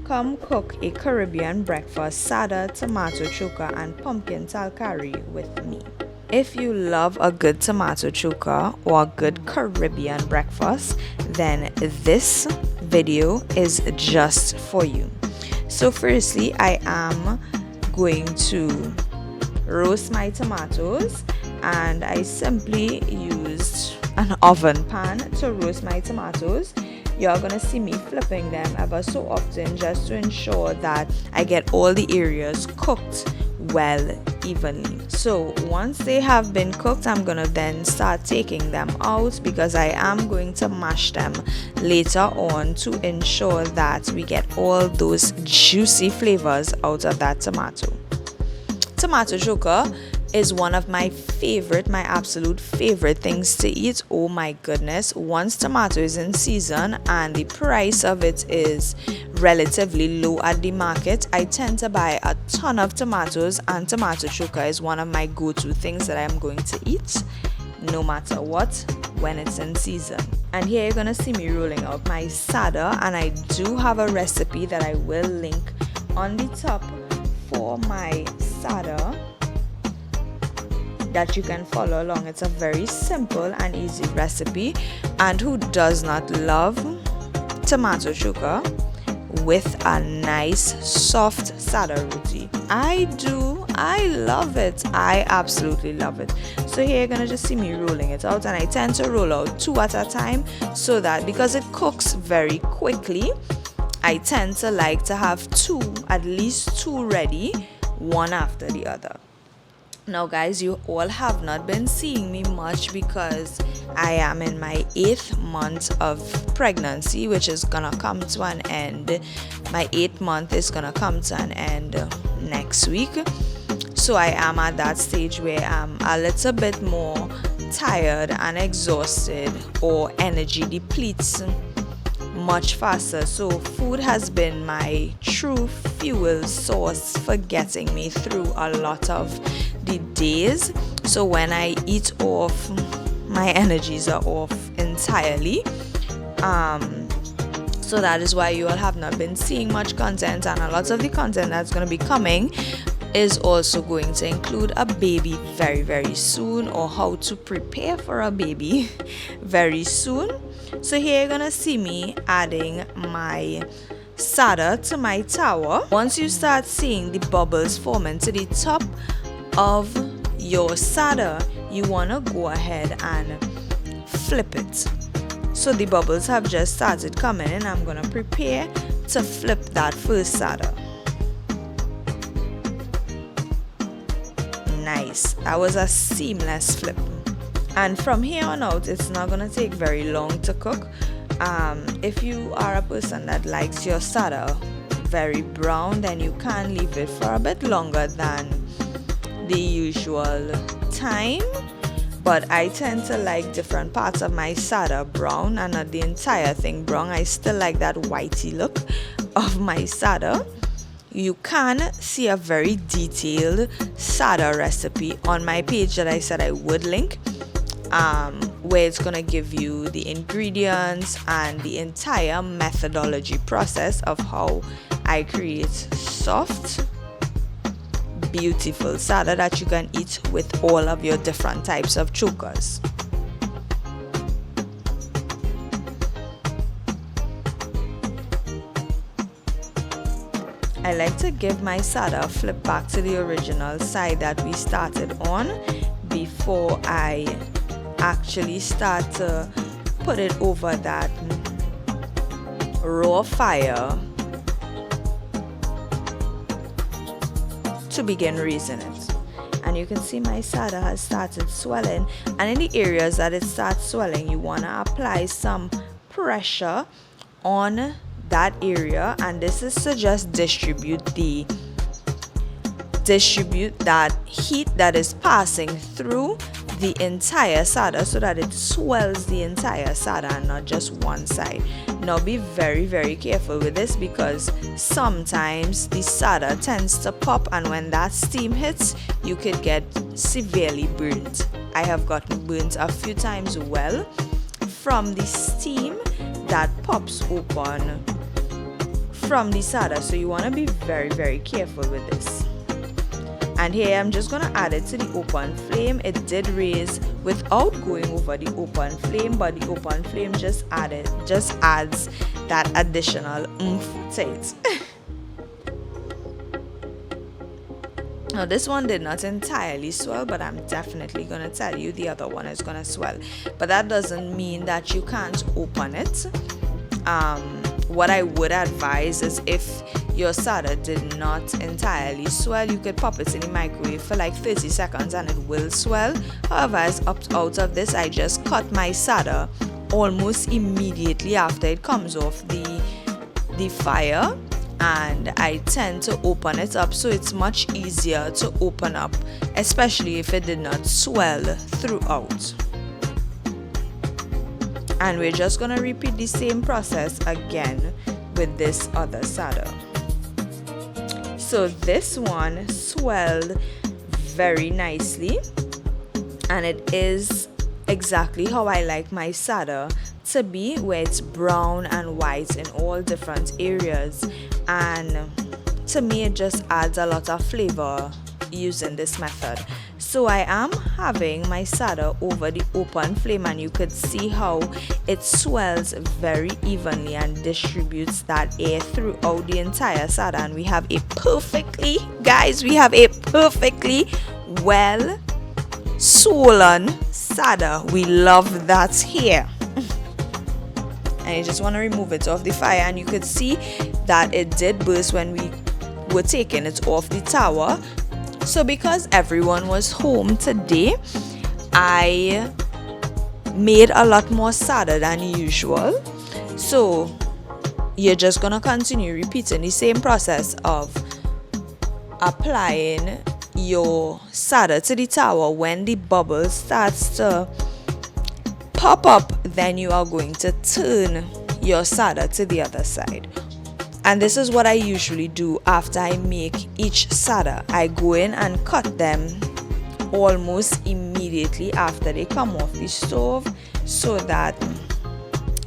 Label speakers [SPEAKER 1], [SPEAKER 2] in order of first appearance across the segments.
[SPEAKER 1] Come cook a Caribbean breakfast, sada, tomato choka, and pumpkin talcari with me. If you love a good tomato choka or a good Caribbean breakfast, then this video is just for you. So firstly, I am going to roast my tomatoes, and I simply used an oven pan to roast my tomatoes. You're gonna see me flipping them ever so often just to ensure that I get all the areas cooked well evenly. So once they have been cooked, I'm gonna then start taking them out because I am going to mash them later on to ensure that we get all those juicy flavors out of that tomato. Tomato choka is one of my absolute favorite things to eat. Oh my goodness. Once tomato is in season and the price of it is relatively low at the market, I tend to buy a ton of tomatoes, and tomato choka is one of my go-to things that I'm going to eat no matter what when it's in season. And here you're gonna see me rolling out my sada, and I do have a recipe that I will link on the top for my sada that you can follow along. It's a very simple and easy recipe, and who does not love tomato choka with a nice soft Sada Roti? I do. I love it. I absolutely love it. So here you're gonna just see me rolling it out, and I tend to roll out 2 at a time so that because it cooks very quickly, I tend to like to have at least two ready, one after the other. Now guys, you all have not been seeing me much because I am in my 8th month of pregnancy, which is gonna come to an end. My 8th month is gonna come to an end next week. So I am at that stage where I'm a little bit more tired and exhausted, or energy depletes much faster. So food has been my true fuel source for getting me through a lot of the days. So when I eat off, my energies are off entirely. So that is why you all have not been seeing much content, and a lot of the content that's going to be coming is also going to include a baby very, very soon, or how to prepare for a baby very soon. So here you're gonna see me adding my sada to my tower. Once you start seeing the bubbles forming to the top of your sada, you want to go ahead and flip it. So the bubbles have just started coming in. I'm going to prepare to flip that first sada. Nice. That was a seamless flip. And from here on out, it's not going to take very long to cook. If you are a person that likes your sada very brown, then you can leave it for a bit longer than the usual time. But I tend to like different parts of my sada brown, and not the entire thing brown. I still like that whitey look of my sada. You can see a very detailed sada recipe on my page that I said I would link, where it's gonna give you the ingredients and the entire methodology process of how I create soft, beautiful sada that you can eat with all of your different types of chokas. I like to give my sada a flip back to the original side that we started on before I actually start to put it over that raw fire to begin raising it. And you can see my sada has started swelling, and in the areas that it starts swelling, you want to apply some pressure on that area, and this is to just distribute that heat that is passing through the entire sada so that it swells the entire sada and not just one side. Now be very, very careful with this because sometimes the sada tends to pop, and when that steam hits, you could get severely burnt. I have gotten burnt a few times from the steam that pops open from the sada, so you want to be very, very careful with this. And here I'm just going to add it to the open flame. It did raise without going over the open flame, but the open flame just adds that additional oomph to it. Now this one did not entirely swell, but I'm definitely going to tell you the other one is going to swell. But that doesn't mean that you can't open it. What I would advise is, if your sada did not entirely swell, you could pop it in the microwave for like 30 seconds and it will swell. However, as out of this, I just cut my sada almost immediately after it comes off the fire, and I tend to open it up so it's much easier to open up, especially if it did not swell throughout. And we're just going to repeat the same process again with this other sada. So this one swelled very nicely, and it is exactly how I like my sada to be, where it's brown and white in all different areas. And to me, it just adds a lot of flavor using this method. So I am having my sada over the open flame, and you could see how it swells very evenly and distributes that air throughout the entire sada. And we have a perfectly well swollen sada. We love that here. And you just want to remove it off the fire, and you could see that it did burst when we were taking it off the tower. So because everyone was home today, I made a lot more sada than usual. So you're just gonna continue repeating the same process of applying your sada to the tower. When the bubble starts to pop up, then you are going to turn your sada to the other side. And this is what I usually do after I make each sada. I go in and cut them almost immediately after they come off the stove, so that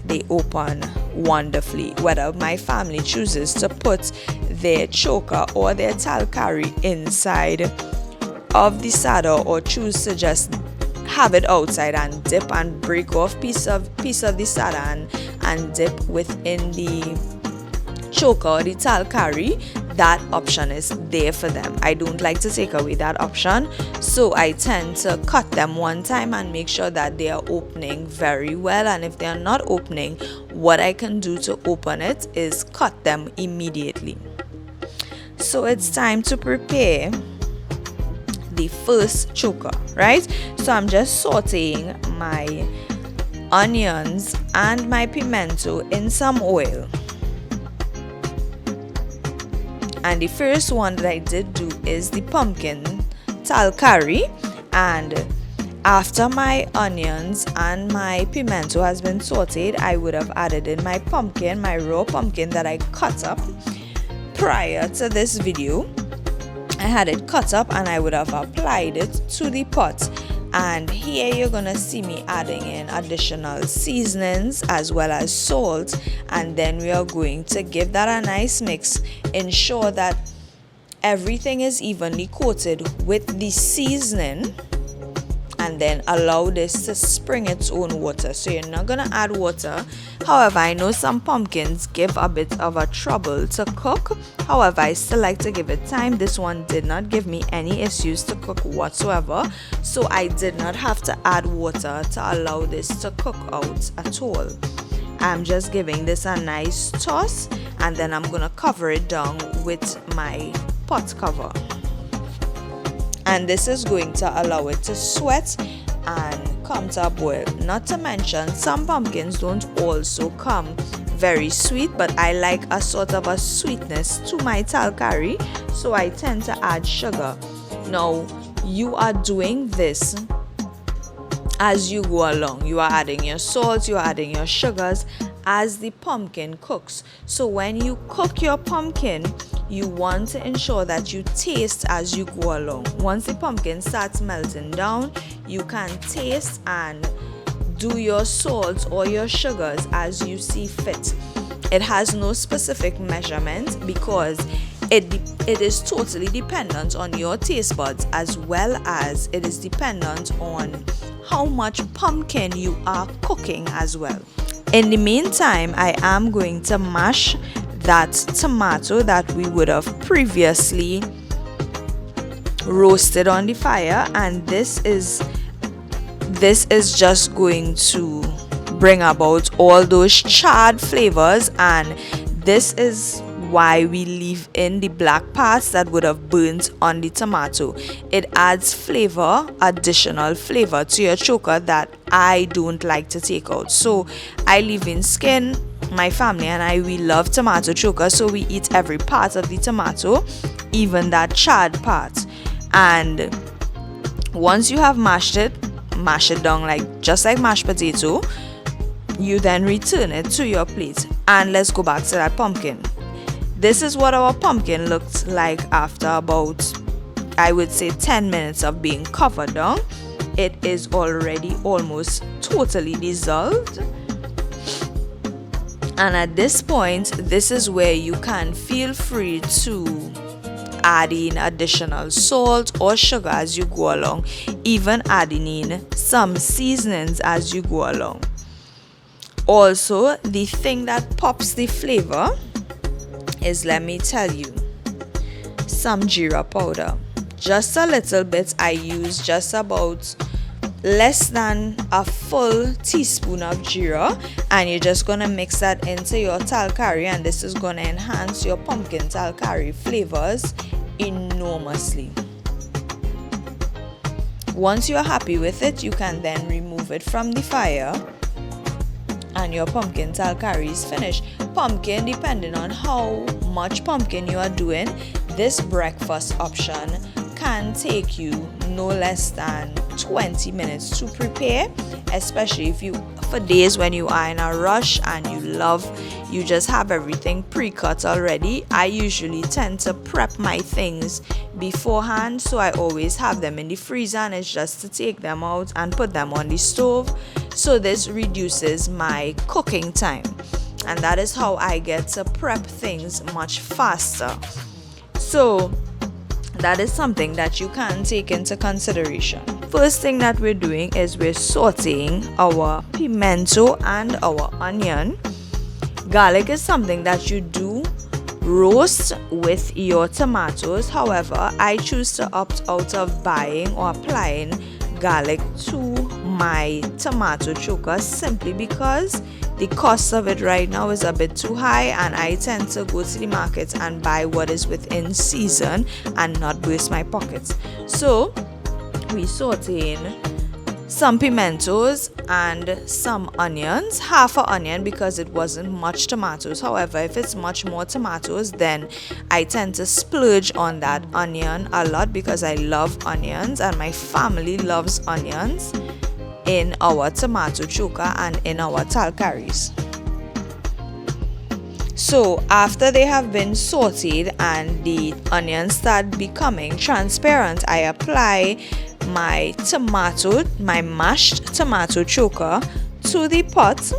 [SPEAKER 1] they open wonderfully. Whether my family chooses to put their choka or their talcari inside of the sada, or choose to just have it outside and dip and break off piece of the sada and dip within the choka or the talcari, that option is there for them. I don't like to take away that option, so I tend to cut them one time and make sure that they are opening very well. And if they are not opening, what I can do to open it is cut them immediately. So it's time to prepare the first choka, right? So I'm just sauteing my onions and my pimento in some oil. And the first one that I did do is the pumpkin talcari. And after my onions and my pimento has been sauteed, I would have added in my pumpkin, my raw pumpkin that I cut up prior to this video. I had it cut up and I would have applied it to the pot. And here you're gonna see me adding in additional seasonings as well as salt, and then we are going to give that a nice mix. Ensure that everything is evenly coated with the seasoning, and then allow this to spring its own water. So you're not gonna add water. However, I know some pumpkins give a bit of a trouble to cook. However, I still like to give it time. This one did not give me any issues to cook whatsoever, so I did not have to add water to allow this to cook out at all. I'm just giving this a nice toss, and then I'm gonna cover it down with my pot cover. And this is going to allow it to sweat and come to a boil. Not to mention, some pumpkins don't also come very sweet, but I like a sort of a sweetness to my talcari, so I tend to add sugar. Now, you are doing this as you go along. You are adding your salt, you are adding your sugars as the pumpkin cooks. So when you cook your pumpkin, you want to ensure that you taste as you go along. Once the pumpkin starts melting down, you can taste and do your salt or your sugars as you see fit. It has no specific measurement because it is totally dependent on your taste buds, as well as it is dependent on how much pumpkin you are cooking as well. In the meantime, I am going to mash that tomato that we would have previously roasted on the fire, and this is just going to bring about all those charred flavors, and this is why we leave in the black parts that would have burnt on the tomato. It adds flavor, additional flavor to your choka that I don't like to take out. So I leave in skin. My family and I, we love tomato choka, so we eat every part of the tomato, even that charred part. And once you have mashed it, mash it down just like mashed potato. You then return it to your plate, and let's go back to that pumpkin. This is what our pumpkin looked like after about, I would say, 10 minutes of being covered down. It is already almost totally dissolved, and at this point, this is where you can feel free to add in additional salt or sugar as you go along, even adding in some seasonings as you go along. Also, the thing that pops the flavor is, let me tell you, some jeera powder. Just a little bit. I use just about less than a full teaspoon of jeera, and you're just gonna mix that into your talcari, and this is gonna enhance your pumpkin talcari flavors enormously. Once you're happy with it, you can then remove it from the fire, and your pumpkin talcari is finished. Pumpkin, depending on how much pumpkin you are doing, this breakfast option can take you no less than 20 minutes to prepare, especially for days when you are in a rush and you just have everything pre-cut already. I usually tend to prep my things beforehand, so I always have them in the freezer, and it's just to take them out and put them on the stove. So this reduces my cooking time, and that is how I get to prep things much faster. So that is something that you can take into consideration. First thing that we're doing is we're sauteing our pimento and our onion. Garlic is something that you do roast with your tomatoes. However, I choose to opt out of buying or applying garlic to my tomato choka simply because the cost of it right now is a bit too high, and I tend to go to the market and buy what is within season and not waste my pockets. So we saute in some pimentos and some onions, half an onion because it wasn't much tomatoes. However, if it's much more tomatoes, then I tend to splurge on that onion a lot because I love onions and my family loves onions in our tomato choka and in our talcaris. So after they have been sauteed and the onions start becoming transparent, I apply my mashed tomato choka to the pot,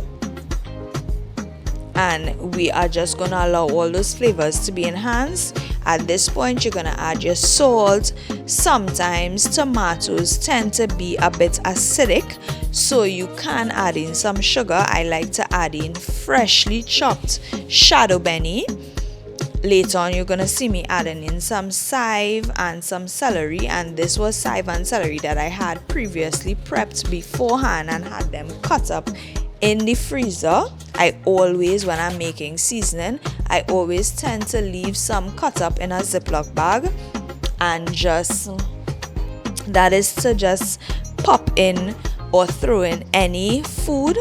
[SPEAKER 1] and we are just gonna allow all those flavors to be enhanced. At this point, you're gonna add your salt. Sometimes tomatoes tend to be a bit acidic, so you can add in some sugar. I like to add in freshly chopped shadow benny. Later on, you're gonna see me adding in some chive and some celery, and this was chive and celery that I had previously prepped beforehand and had them cut up in the freezer. I always, when I'm making seasoning, I always tend to leave some cut up in a Ziploc bag, and that is to just pop in or throw in any food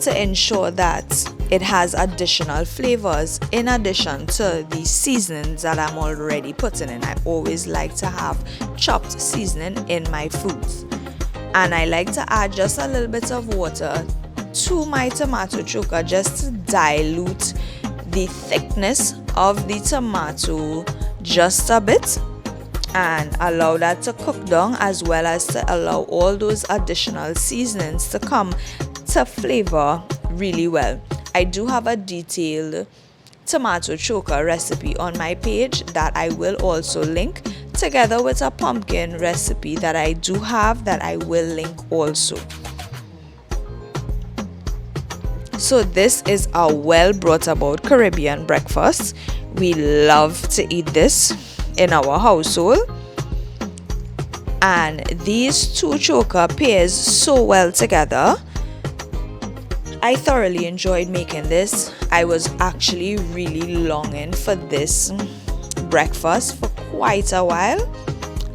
[SPEAKER 1] to ensure that it has additional flavors in addition to the seasonings that I'm already putting in. I always like to have chopped seasoning in my foods, and I like to add just a little bit of water to my tomato choka just to dilute the thickness of the tomato just a bit and allow that to cook down, as well as to allow all those additional seasonings to come to flavor really well. I do have a detailed tomato choka recipe on my page that I will also link, together with a pumpkin recipe that I do have that I will link also. So this is a well brought about Caribbean breakfast. We love to eat this in our household, and these two choka pairs so well together. I thoroughly enjoyed making this. I was actually really longing for this breakfast for quite a while,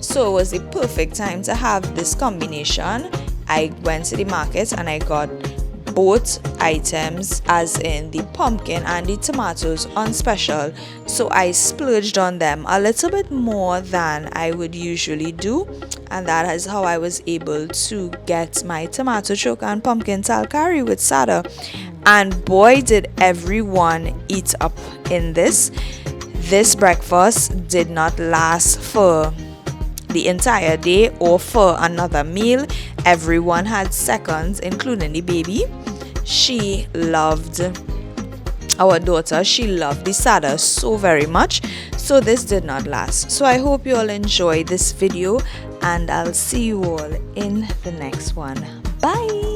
[SPEAKER 1] so it was the perfect time to have this combination. I went to the market and I got both items, as in the pumpkin and the tomatoes, on special, so I splurged on them a little bit more than I would usually do, and that is how I was able to get my tomato choka and pumpkin talcari with Sada. And boy, did everyone eat up in this. This breakfast did not last for the entire day or for another meal. Everyone had seconds, including the baby. She loved our daughter. She loved the Sada so very much. So this did not last. So I hope you all enjoyed this video, and I'll see you all in the next one. Bye.